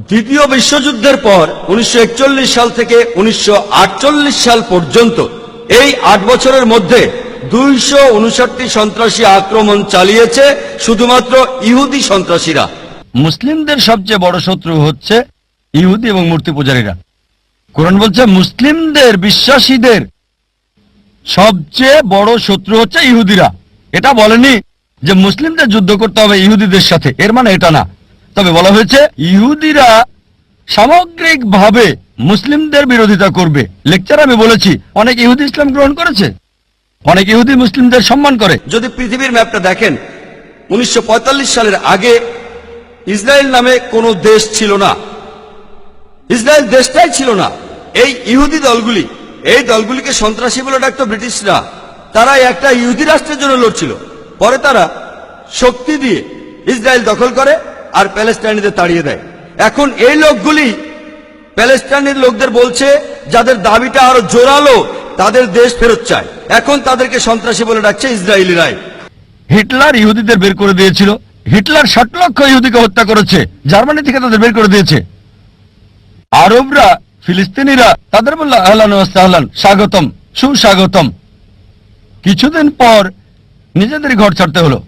দ্বিতীয় বিশ্বযুদ্ধের পর 1941 সাল থেকে 1948 সাল পর্যন্ত এই 8 বছরের মধ্যে 259টি সন্ত্রাসী আক্রমণ চালিয়েছে শুধুমাত্র ইহুদি সন্ত্রাসীরা। মুসলিমদের সবচেয়ে বড় শত্রু হচ্ছে ইহুদি এবং মূর্তি পূজারীরা। কোরআন বলছে মুসলিমদের, বিশ্বাসীদের সবচেয়ে বড় শত্রু হচ্ছে ইহুদিরা। এটা বলেনি যে মুসলিমদের যুদ্ধ করতে হবে ইহুদিদের সাথে, এর মানে এটা না। তবে বলা হয়েছে ইহুদিরা সামগ্রিকভাবে মুসলিমদের বিরোধিতা করবে। লেকচার আমি বলেছি অনেক ইহুদি ইসলাম গ্রহণ করেছে, অনেক ইহুদি মুসলিমদের সম্মান করে। যদি পৃথিবীর ম্যাপটা দেখেন, 1945 সালের আগে ইসরায়েল নামে কোনো দেশ ছিল না, ইসরায়েল দেশটাই ছিল না। এই ইহুদি দলগুলি, এই দলগুলিকে সন্ত্রাসী বলে ডাকতো ব্রিটিশরা। তারা একটা ইহুদি রাষ্ট্রের জন্য লড়ছিল। পরে তারা শক্তি দিয়ে ইসরায়েল দখল করে আর প্যালেস্টাইনিদের তাড়িয়ে দেয়। এখন এই লোকগুলি প্যালেস্টাইনের লোকদের বলছে, যাদের দাবিটা আরো জোরালো, তাদের দেশ ফেরত চায়। এখন তাদেরকে সন্ত্রাসী বলে ডাকছে ইসরায়েলিরাই। হিটলার ইহুদিদের বের করে দিয়েছিল। হিটলার 60 লক্ষ ইহুদিকে হত্যা করেছে, জার্মানি থেকে তাদের বের করে দিয়েছে। আরবরা, ফিলিস্তিনিরা তাদের বলল আহলান ওয়া সাহলান, স্বাগতম, সুস্বাগতম। কিছুদিন পর নিজেদের ঘর ছাড়তে হলো।